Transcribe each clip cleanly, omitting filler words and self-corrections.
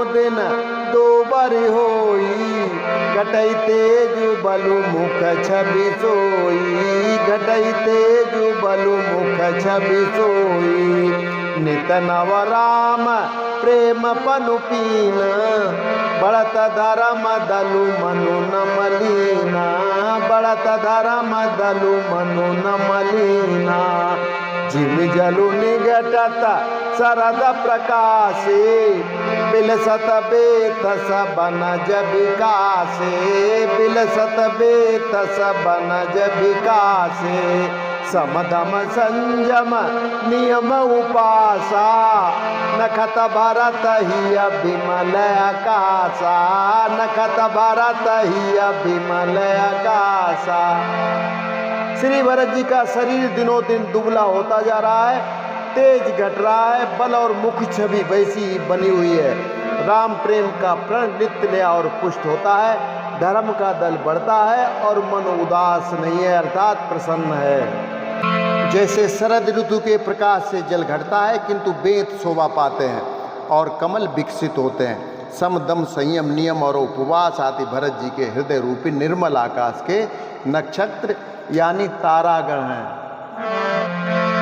दिन दो बारी होई, घटई तेजु बलु मुख छवि सोई, घटई तेजु बलु मुख छवि सोई। नित नव राम प्रेम पनु पीन, बढ़त धर्म दलु मनु न मलीना, बढ़त धर्म दलु मनु न मलीना। जिम जलु निघटत शरद प्रकाशे, बिलसत बेत सबनज विकासे, बिलसत बेत सबनज विकासे। समदम संयम नियम उपासा, नखत भरत हिय विमल आकाशा, नखत भरत हिय विमल आकाशा। श्री भरत जी का शरीर दिनों दिन दुबला होता जा रहा है, तेज घट रहा है, बल और मुख छवि वैसी ही बनी हुई है। राम प्रेम का प्रण नित्य नया और पुष्ट होता है, धर्म का दल बढ़ता है और मन उदास नहीं है अर्थात प्रसन्न है। जैसे शरद ऋतु के प्रकाश से जल घटता है किंतु बेंत शोभा पाते हैं और कमल विकसित होते हैं। समदम संयम नियम और उपवास आदि भरत जी के हृदय रूपी निर्मल आकाश के नक्षत्र यानी तारागण हैं।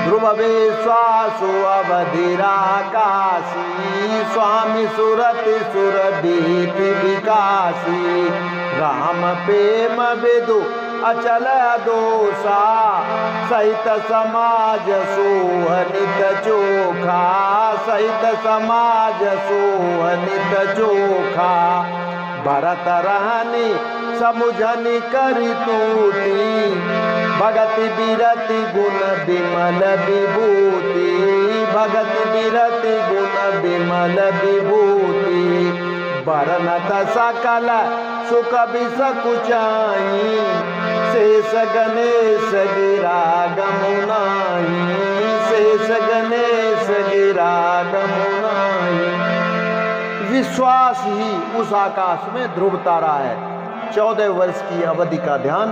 ध्रुव विश्वासो अवधिराकाशी, स्वामी सुरति सुरभीति विकासी। राम प्रेम विदु अचल दोषा, सहित समाज सोहनित चोखा, सहित समाज सोहनित चोखा। भरत रहनी समुझनी करी तूती, भगति बिरति गुण विमल विभूति, भगति बिरति गुण विमल विभूति। बरनत सकल सुख बिसकुचाई, शेष गणेश गिरा गमुनाई, शेष गणेश गिरा गमुनाई। विश्वास ही उस आकाश में ध्रुव तारा है। 14 वर्ष की अवधि का ध्यान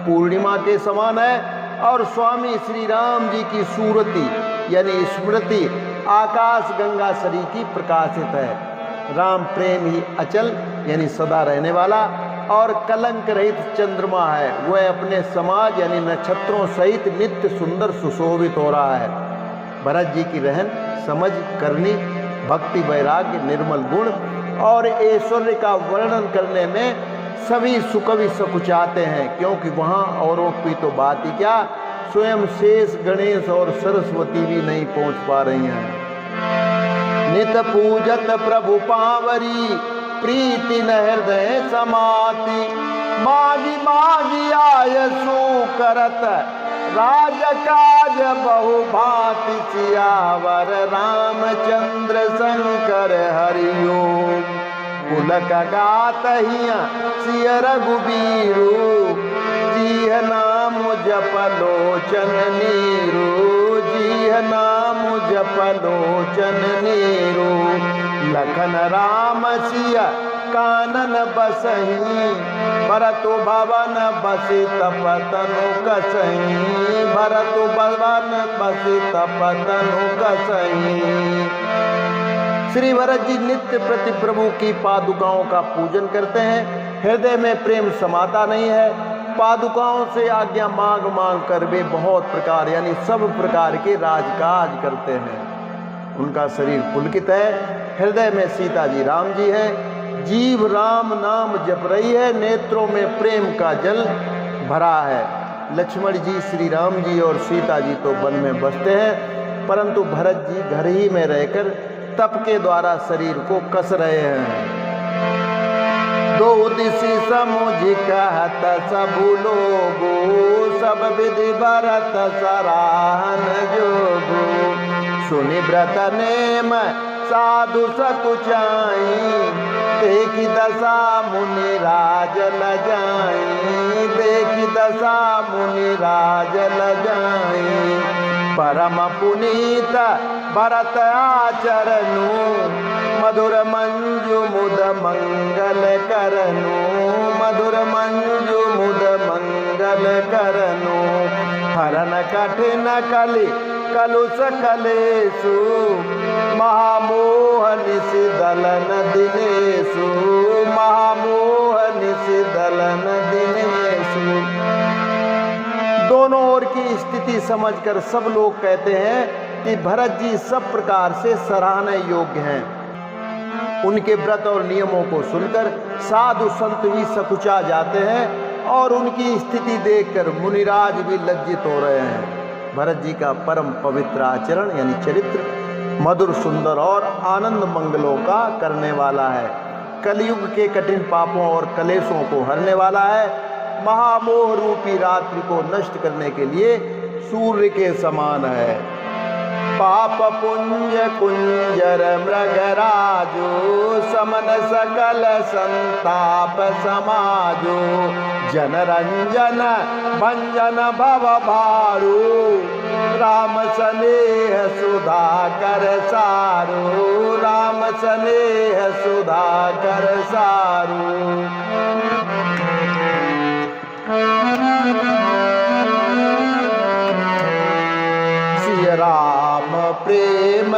पूर्णिमा के समान है और स्वामी श्री राम जी की सूरति यानी स्मृति आकाश गंगा सरी की प्रकाशित है। राम प्रेम ही अचल यानी सदा रहने वाला और कलंक रहित चंद्रमा है। वह अपने समाज यानी नक्षत्रों सहित नित्य सुंदर सुशोभित हो रहा है। भरत जी की रहन समझ करनी, भक्ति वैराग्य निर्मल गुण और ऐश्वर्य का वर्णन करने में सभी सुकवि सकुचाते हैं, क्योंकि वहाँ औरों की तो बात ही क्या, स्वयं शेष गणेश और सरस्वती भी नहीं पहुँच पा रही हैं। नित पूजत प्रभु पावरी, प्रीति न हृदय समाति। मागी मागी आय सु करत, राज काज बहु भांति। सियावर रामचंद्र शंकर हरिओम, पुलक गात हिया सिय रघुबीरू। जीह नाम जप लोचन नीरू, जीह नाम जप लोचन नीरू। लखन राम सिय कानन बसही, भरतु भवन बसित पतनु कसही, भरतु भवन बसित पतनु कसही। श्री भरत जी नित्य प्रति प्रभु की पादुकाओं का पूजन करते हैं। हृदय में प्रेम समाता नहीं है। पादुकाओं से आज्ञा मांग मांग कर वे बहुत प्रकार यानी सब प्रकार के राजकाज करते हैं। उनका शरीर पुलकित है। हृदय में सीता जी राम जी हैं। जीव राम नाम जप रही है। नेत्रों में प्रेम का जल भरा है। लक्ष्मण जी श्री राम जी और सीता जी तो वन में बसते हैं, परंतु भरत जी घर ही में रहकर तप के द्वारा शरीर को कस रहे हैं। दो दिशि समुझ कहत सबु लोगो, सब विधि भरत सराहन जोगो। सुनि व्रत नेम साधु सकुचाई, देखि दशा मुनि राज लजाई, देखि दशा मुनि राज लजाई। परम पुनीत भरत आचरनु, मधुर मंजु मुद मंगल करनु, मधुर मंजु मुद मंगल करनु। हरन कठिन कलि कलुष कलेषु महामोह निशिदलन दिनेषु महामोह निशिदलन दिनेषु। दोनों ओर की स्थिति समझकर सब लोग कहते हैं कि भरत जी सब प्रकार से सराहने योग्य हैं। उनके व्रत और नियमों को सुनकर साधु संत भी सकुचा जाते हैं और उनकी स्थिति देखकर मुनिराज भी लज्जित हो रहे हैं। भरत जी का परम पवित्र आचरण यानी चरित्र मधुर सुंदर और आनंद मंगलों का करने वाला है। कलयुग के कठिन पापों और कलेशों को हरने वाला है। महामोह रूपी रात्रि को नष्ट करने के लिए सूर्य के समान है। पाप पुंज कुंजर मृगराजो समन सकल संताप समाजो जनरंजन भंजन भव भारू राम स्नेह सुधा कर सारू राम स्नेह सुधा कर सारू। सिय राम प्रेम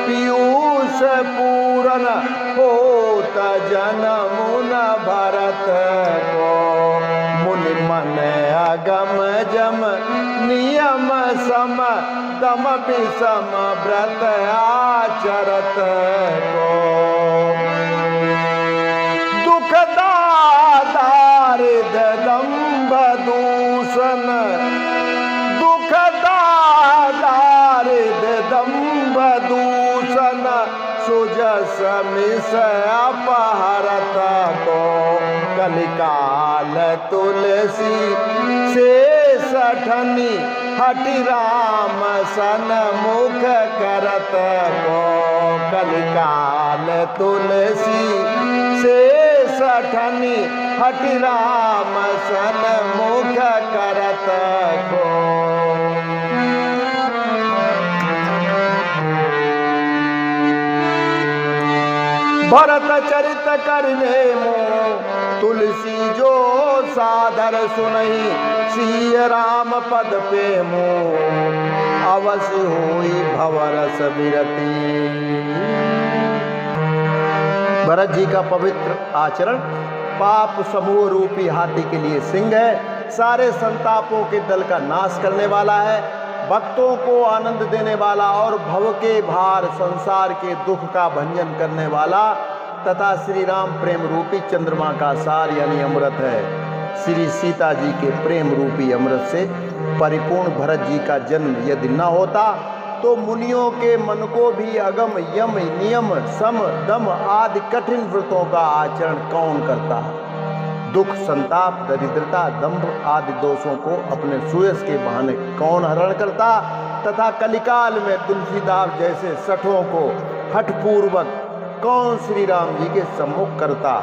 पीयूष पूरन होत जनमुन भरत को मुनि मन अगम जम नियम सम दम विषम व्रत आचरत को दुखदारिद दम्भ दूषण दुखदारिद दम्भ दूषण सुजस मिस अपहरत को कलिकाल तुलसी से सठनी हटि राम सन मुख करत को कलिकाल तुलसी से सठनी हटि राम सन मुख करत को। भरत चरित करने मोह तुलसी जो सादर सुनहि सिय राम पद पे मोह अवश्य होई भवरस विरति। भरत जी का पवित्र आचरण पाप समूह रूपी हाथी के लिए सिंह है। सारे संतापों के दल का नाश करने वाला है। भक्तों को आनंद देने वाला और भव के भार संसार के दुख का भंजन करने वाला तथा श्री राम प्रेम रूपी चंद्रमा का सार यानी अमृत है। श्री सीता जी के प्रेम रूपी अमृत से परिपूर्ण भरत जी का जन्म यदि न होता तो मुनियों के मन को भी अगम यम नियम सम दम आदि कठिन व्रतों का आचरण कौन करता। दुख संताप दरिद्रता दंभ आदि दोषों को अपने सुयस के बहाने कौन हरण करता तथा कलिकाल में तुलसीदास जैसे सठों को हठपूर्वक कौन श्री राम जी के सम्मुख करता।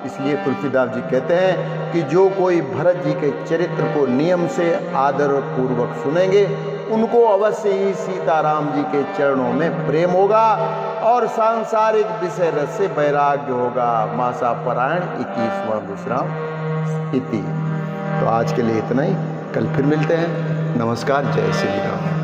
इसलिए तुलसीदास जी कहते हैं कि जो कोई भरत जी के चरित्र को नियम से आदर पूर्वक सुनेंगे उनको अवश्य ही सीताराम जी के चरणों में प्रेम होगा और सांसारिक विषय रस से वैराग्य होगा। मासा परायण 21वां विश्राम इति। तो आज के लिए इतना ही, कल फिर मिलते हैं। नमस्कार, जय श्री राम।